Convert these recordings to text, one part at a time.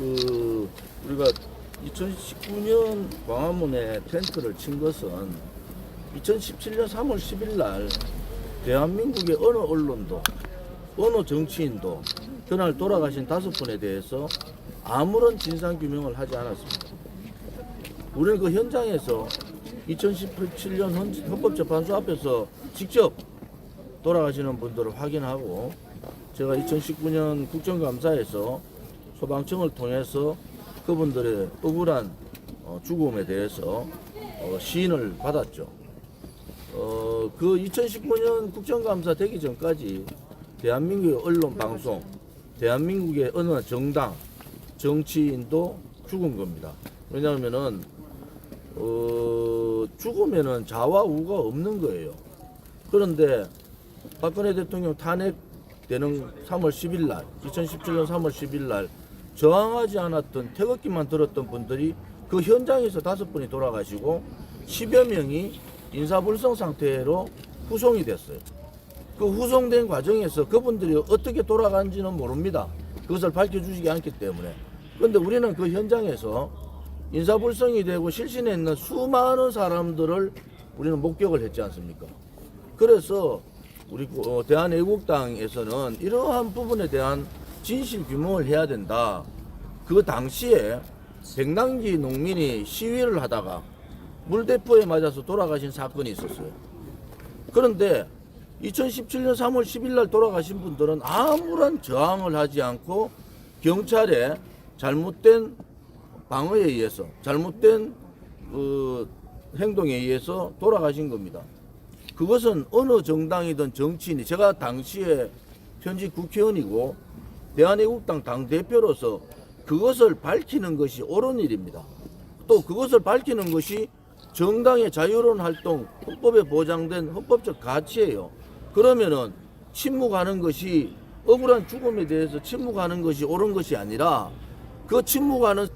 우리가 2019년 광화문에 텐트를 친 것은 2017년 3월 10일 날 대한민국의 어느 언론도 어느 정치인도 그날 돌아가신 5분에 대해서 아무런 진상규명을 하지 않았습니다. 우리는 그 현장에서 2017년 헌법재판소 앞에서 직접 돌아가시는 분들을 확인하고, 제가 2019년 국정감사에서 소방청을 통해서 그분들의 억울한 죽음에 대해서 시인을 받았죠. 그 2019년 국정감사 되기 전까지 대한민국의 언론 방송, 대한민국의 어느 정당, 정치인도 죽은 겁니다. 왜냐하면은 죽으면은 자와 우가 없는 거예요. 그런데 박근혜 대통령 탄핵되는 3월 10일 날, 2017년 3월 10일 날 저항하지 않았던, 태극기만 들었던 분들이 그 현장에서 5분이 돌아가시고 10여 명이 인사불성 상태로 후송이 됐어요. 그 후송된 과정에서 그분들이 어떻게 돌아간지는 모릅니다. 그것을 밝혀주시지 않기 때문에. 그런데 우리는 그 현장에서 인사불성이 되고 실신에 있는 수많은 사람들을 우리는 목격을 했지 않습니까? 그래서 우리 대한애국당에서는 이러한 부분에 대한 진실 규명을 해야 된다. 그 당시에 백남기 농민이 시위를 하다가 물대포에 맞아서 돌아가신 사건이 있었어요. 그런데 2017년 3월 10일 날 돌아가신 분들은 아무런 저항을 하지 않고 경찰의 잘못된 방어에 의해서, 잘못된 행동에 의해서 돌아가신 겁니다. 그것은 어느 정당이든 정치인이, 제가 당시에 현직 국회의원이고 대한애국당 당대표로서 그것을 밝히는 것이 옳은 일입니다. 또 그것을 밝히는 것이 정당의 자유로운 활동, 헌법에 보장된 헌법적 가치예요. 그러면은 침묵하는 것이, 억울한 죽음에 대해서 침묵하는 것이 옳은 것이 아니라 그 침묵하는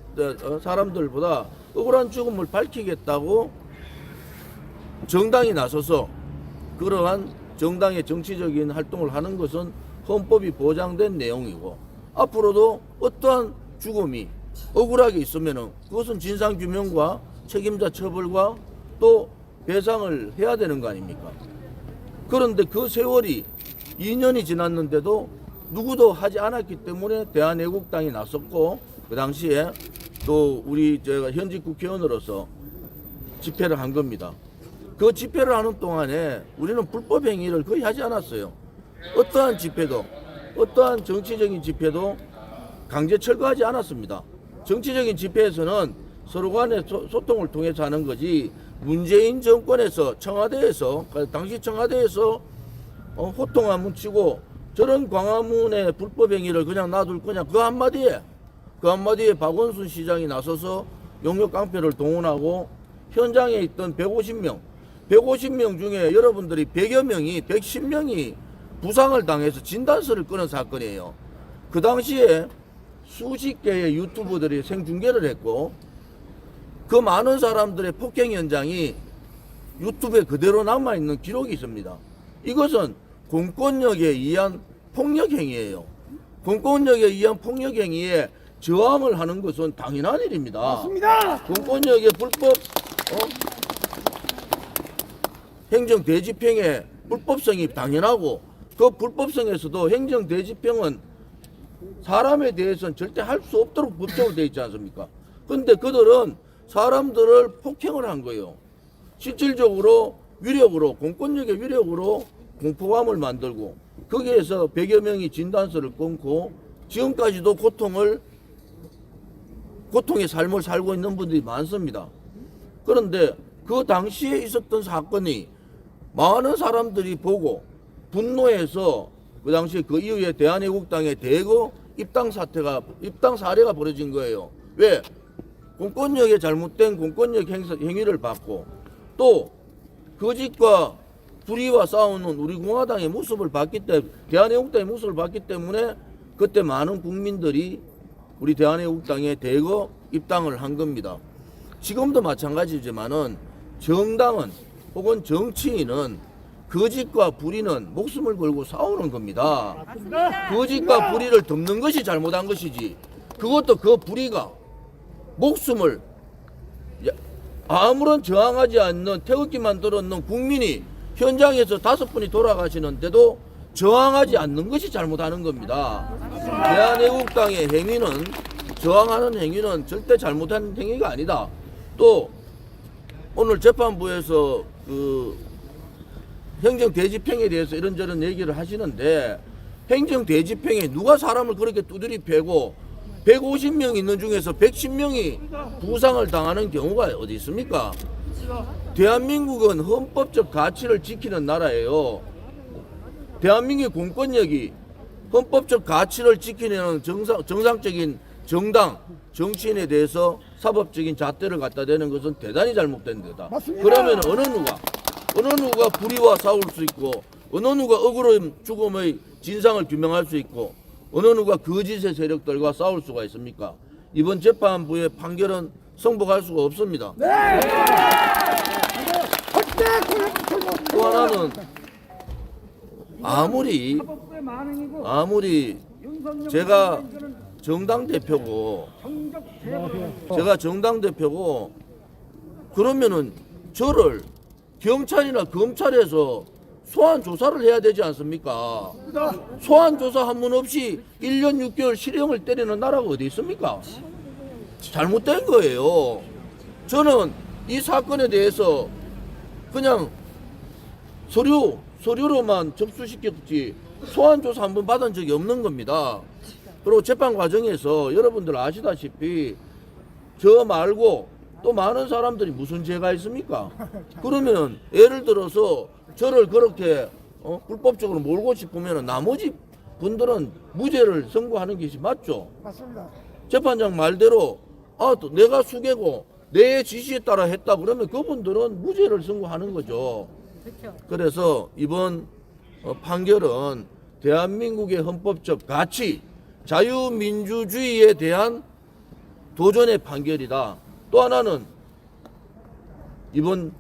사람들보다 억울한 죽음을 밝히겠다고 정당이 나서서 그러한 정당의 정치적인 활동을 하는 것은 헌법이 보장된 내용이고, 앞으로도 어떠한 죽음이 억울하게 있으면은 그것은 진상규명과 책임자 처벌과 또 배상을 해야 되는 거 아닙니까? 그런데 그 세월이 2년이 지났는데도 누구도 하지 않았기 때문에 대한애국당이 나섰고, 그 당시에 또 제가 현직 국회의원으로서 집회를 한 겁니다. 그 집회를 하는 동안에 우리는 불법 행위를 거의 하지 않았어요. 어떠한 집회도, 어떠한 정치적인 집회도 강제 철거하지 않았습니다. 정치적인 집회에서는 서로 간의 소통을 통해서 하는 거지, 문재인 정권에서, 청와대에서, 당시 청와대에서 호통 안 뭉치고 저런 광화문의 불법 행위를 그냥 놔둘 거냐, 그 한마디에 박원순 시장이 나서서 용역 깡패를 동원하고 현장에 있던 150명 중에 여러분들이 100여 명이, 110명이 부상을 당해서 진단서를 끄는 사건이에요. 그 당시에 수십 개의 유튜버들이 생중계를 했고, 그 많은 사람들의 폭행 현장이 유튜브에 그대로 남아있는 기록이 있습니다. 이것은 공권력에 의한 폭력행위예요. 공권력에 의한 폭력행위에 저항을 하는 것은 당연한 일입니다. 맞습니다. 공권력의 불법 행정 대집행의 불법성이 당연하고, 그 불법성에서도 행정 대집행은 사람에 대해서는 절대 할 수 없도록 법적으로 되어 있지 않습니까? 근데 그들은 사람들을 폭행을 한 거예요. 실질적으로 위력으로, 공권력의 위력으로 공포감을 만들고, 거기에서 100여 명이 진단서를 끊고 지금까지도 고통의 삶을 살고 있는 분들이 많습니다. 그런데 그 당시에 있었던 사건이 많은 사람들이 보고 분노해서 그 당시에 그 이후에 대한애국당의 대거 입당 사례가 벌어진 거예요. 왜? 공권력의 잘못된 공권력 행위를 받고, 또 거짓과 불의와 싸우는 우리 공화당의 모습을 봤기 때문에, 대한애국당의 모습을 봤기 때문에 그때 많은 국민들이 우리 대한애국당에 대거 입당을 한 겁니다. 지금도 마찬가지지만은 정당은 혹은 정치인은 거짓과 불의는 목숨을 걸고 싸우는 겁니다. 맞습니다. 거짓과 불의를 덮는 것이 잘못한 것이지, 그것도 그 불의가 목숨을 아무런 저항하지 않는 태극기만 들었는 국민이 현장에서 5분이 돌아가시는데도 저항하지 않는 것이 잘못하는 겁니다. 대한애국당의 행위는 저항하는 행위는 절대 잘못한 행위가 아니다. 또 오늘 재판부에서 그 행정대집행에 대해서 이런저런 얘기를 하시는데 행정대집행에 누가 사람을 그렇게 두드리 패고 150명 있는 중에서 110명이 부상을 당하는 경우가 어디 있습니까? 대한민국은 헌법적 가치를 지키는 나라예요. 대한민국의 공권력이 헌법적 가치를 지키는 정상적인 정당, 정치인에 대해서 사법적인 잣대를 갖다 대는 것은 대단히 잘못된 거다. 맞습니다. 그러면 어느 누가 불의와 싸울 수 있고 어느 누가 억울한 죽음의 진상을 규명할 수 있고 어느 누가 거짓의 세력들과 싸울 수가 있습니까? 이번 재판부의 판결은 승복할 수가 없습니다. 네. 또 하나는 아무리 제가 정당 대표고 그러면은 저를 경찰이나 검찰에서 소환 조사를 해야 되지 않습니까? 소환 조사 한 번 없이 1년 6개월 실형을 때리는 나라가 어디 있습니까? 잘못된 거예요. 저는 이 사건에 대해서 그냥 서류로만 접수시켰지 소환 조사 한 번 받은 적이 없는 겁니다. 그리고 재판 과정에서 여러분들 아시다시피 저 말고 또 많은 사람들이 무슨 죄가 있습니까? 그러면 예를 들어서 저를 그렇게 불법적으로 몰고 싶으면 나머지 분들은 무죄를 선고하는 것이 맞죠? 맞습니다. 재판장 말대로 또 내가 수개고 내 지시에 따라 했다 그러면 그분들은 무죄를 선고하는 거죠. 그래서 이번 판결은 대한민국의 헌법적 가치, 자유민주주의에 대한 도전의 판결이다. 또 하나는 이번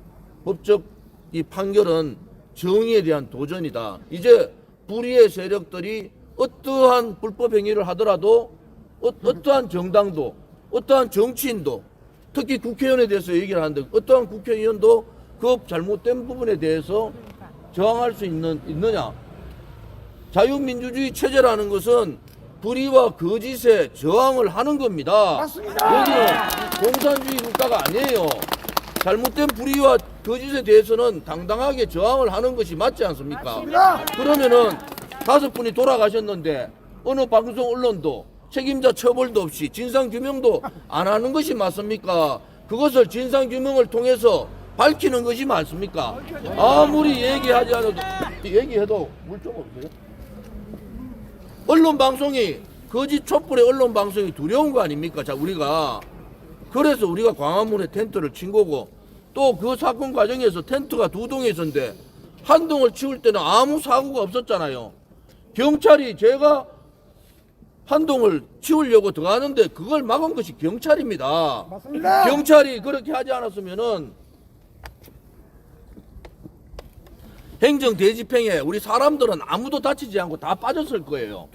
법적 이 판결은 정의에 대한 도전이다. 이제 불의의 세력들이 어떠한 불법 행위를 하더라도 어떠한 정당도 어떠한 정치인도 특히 국회의원에 대해서 얘기를 하는데 어떠한 국회의원도 그 잘못된 부분에 대해서 저항할 수 있느냐. 자유민주주의 체제라는 것은 불의와 거짓에 저항을 하는 겁니다. 맞습니다. 여기는 공산주의 국가가 아니에요. 잘못된 불의와 거짓에 대해서는 당당하게 저항을 하는 것이 맞지 않습니까? 맞습니다. 그러면은 5분이 돌아가셨는데 어느 방송 언론도 책임자 처벌도 없이 진상규명도 안 하는 것이 맞습니까? 그것을 진상규명을 통해서 밝히는 것이 맞습니까? 아무리 얘기하지 않아도 얘기해도 물 좀 없어요? 언론 방송이 거짓 촛불의 언론 방송이 두려운 거 아닙니까? 자, 우리가 그래서 우리가 광화문에 텐트를 친 거고 또 그 사건 과정에서 텐트가 2동에 있었는데 한 동을 치울 때는 아무 사고가 없었잖아요. 경찰이 제가 한 동을 치우려고 들어가는데 그걸 막은 것이 경찰입니다. 맞습니다. 경찰이 그렇게 하지 않았으면은 행정 대집행에 우리 사람들은 아무도 다치지 않고 다 빠졌을 거예요.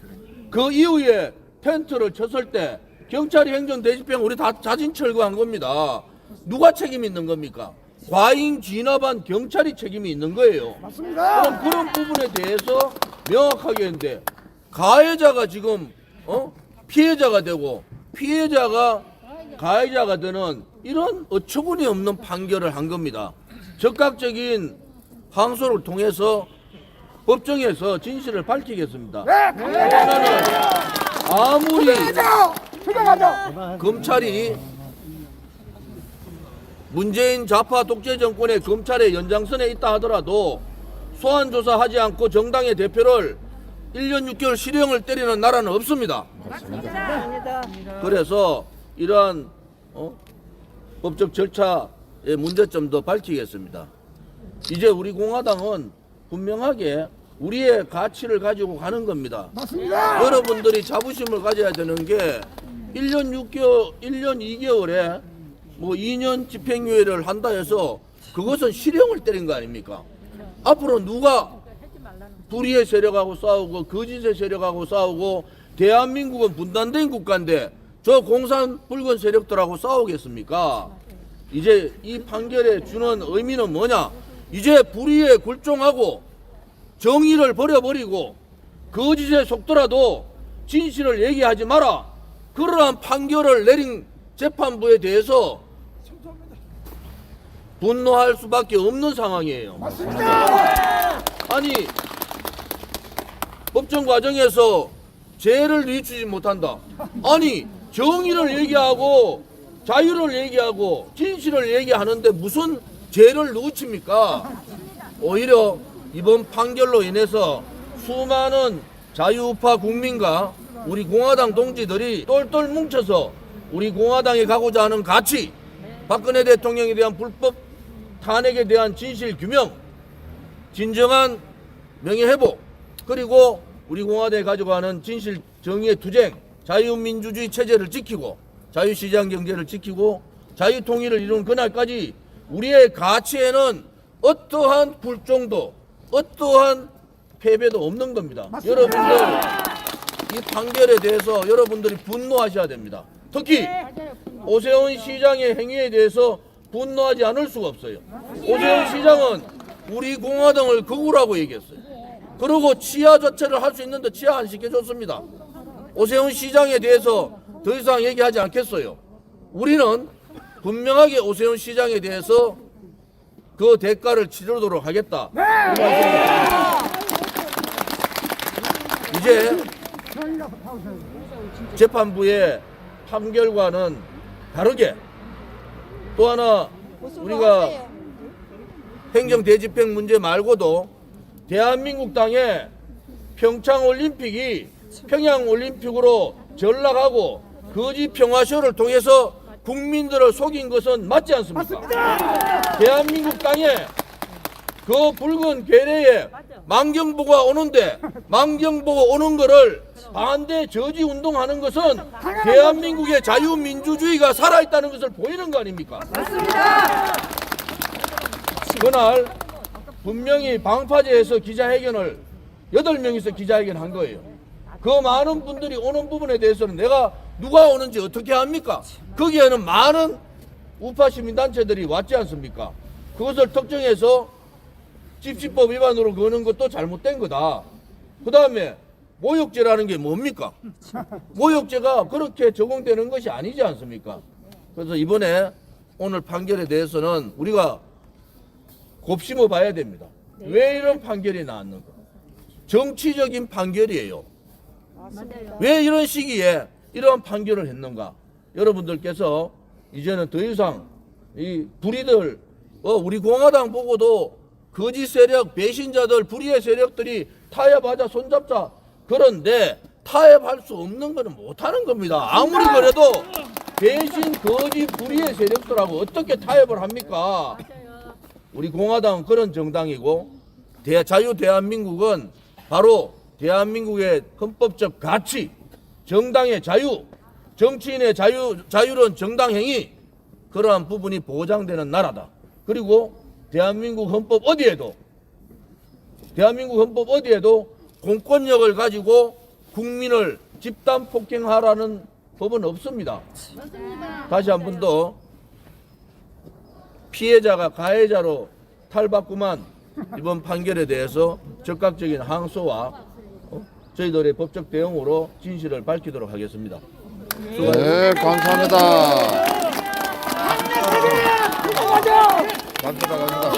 그 이후에 텐트를 쳤을 때 경찰이 행정 대집행 우리 다 자진 철거한 겁니다. 누가 책임 있는 겁니까? 과잉 진압한 경찰이 책임이 있는 거예요. 맞습니다. 그럼 그런 부분에 대해서 명확하게 했는데 가해자가 지금 피해자가 되고 피해자가 가해자가 되는 이런 어처구니 없는 판결을 한 겁니다. 적극적인 항소를 통해서 법정에서 진실을 밝히겠습니다. 하나는 아무리 검찰이 문재인 좌파 독재 정권의 검찰의 연장선에 있다 하더라도 소환 조사하지 않고 정당의 대표를 1년 6개월 실형을 때리는 나라는 없습니다. 맞습니다. 그래서 이러한 법적 절차의 문제점도 밝히겠습니다. 이제 우리 공화당은 분명하게 우리의 가치를 가지고 가는 겁니다. 맞습니다. 여러분들이 자부심을 가져야 되는 게 1년 6개월, 1년 2개월에 뭐 2년 집행유예를 한다 해서 그것은 실형을 때린 거 아닙니까? 앞으로 누가 불의의 세력하고 싸우고 거짓의 세력하고 싸우고 대한민국은 분단된 국가인데 저 공산 붉은 세력들하고 싸우겠습니까? 이제 이 판결에 주는 의미는 뭐냐? 이제 불의에 굴종하고 정의를 버려버리고 거짓에 속더라도 진실을 얘기하지 마라. 그러한 판결을 내린 재판부에 대해서 분노할 수밖에 없는 상황이에요. 맞습니다. 아니 법정 과정에서 죄를 뉘우치지 못한다. 아니 정의를 얘기하고 자유를 얘기하고 진실을 얘기하는데 무슨 죄를 뉘우칩니까? 오히려 이번 판결로 인해서 수많은 자유우파 국민과 우리 공화당 동지들이 똘똘 뭉쳐서 우리 공화당이 가고자 하는 가치, 박근혜 대통령에 대한 불법 탄핵에 대한 진실 규명, 진정한 명예회복, 그리고 우리 공화당이 가지고 가는 진실 정의의 투쟁, 자유민주주의 체제를 지키고 자유시장 경제를 지키고 자유통일을 이룬 그날까지 우리의 가치에는 어떠한 굴종도 어떠한 패배도 없는 겁니다. 맞습니다. 여러분들 이 판결에 대해서 여러분들이 분노하셔야 됩니다. 특히 오세훈 시장의 행위에 대해서 분노하지 않을 수가 없어요. 오세훈 시장은 우리 공화당을 극우라고 얘기했어요. 그리고 치하 조치를 할 수 있는데 치하 안 시켜줬습니다. 오세훈 시장에 대해서 더 이상 얘기하지 않겠어요. 우리는 분명하게 오세훈 시장에 대해서 그 대가를 치르도록 하겠다. 이제 재판부의 판결과는 다르게 또 하나 우리가 행정대집행 문제 말고도 대한민국 땅에 평창올림픽이 평양올림픽으로 전락하고 거짓 평화쇼를 통해서 국민들을 속인 것은 맞지 않습니까? 맞습니다. 대한민국 땅에 그 붉은 괴뢰에 망경보가 오는데 망경보고 오는 거를 반대 저지 운동하는 것은 대한민국의 자유민주주의가 살아있다는 것을 보이는 거 아닙니까? 맞습니다. 그날 분명히 방파제에서 기자회견을 8명이서 기자회견한 거예요. 그 많은 분들이 오는 부분에 대해서는 내가 누가 오는지 어떻게 합니까? 거기에는 많은 우파 시민단체들이 왔지 않습니까? 그것을 특정해서 집시법 위반으로 거는 것도 잘못된 거다. 그 다음에 모욕죄라는 게 뭡니까? 모욕죄가 그렇게 적용되는 것이 아니지 않습니까? 그래서 이번에 오늘 판결에 대해서는 우리가 곱씹어 봐야 됩니다. 왜 이런 판결이 나왔는가? 정치적인 판결이에요. 왜 이런 시기에 이런 판결을 했는가? 여러분들께서 이제는 더 이상 이 불의들, 우리 공화당 보고도 거짓 세력, 배신자들, 불의의 세력들이 타협하자, 손잡자. 그런데 타협할 수 없는 거는 못하는 겁니다. 아무리 그래도 배신, 거짓, 불의의 세력들하고 어떻게 타협을 합니까? 우리 공화당은 그런 정당이고 자유대한민국은 바로 대한민국의 헌법적 가치, 정당의 자유, 정치인의 자유로운 정당행위, 그러한 부분이 보장되는 나라다. 그리고 대한민국 헌법 어디에도 공권력을 가지고 국민을 집단 폭행하라는 법은 없습니다. 다시 한 번 더 피해자가 가해자로 탈바꿈한 이번 판결에 대해서 적극적인 항소와 저희들의 법적 대응으로 진실을 밝히도록 하겠습니다. 네, 감사합니다. 감사합니다.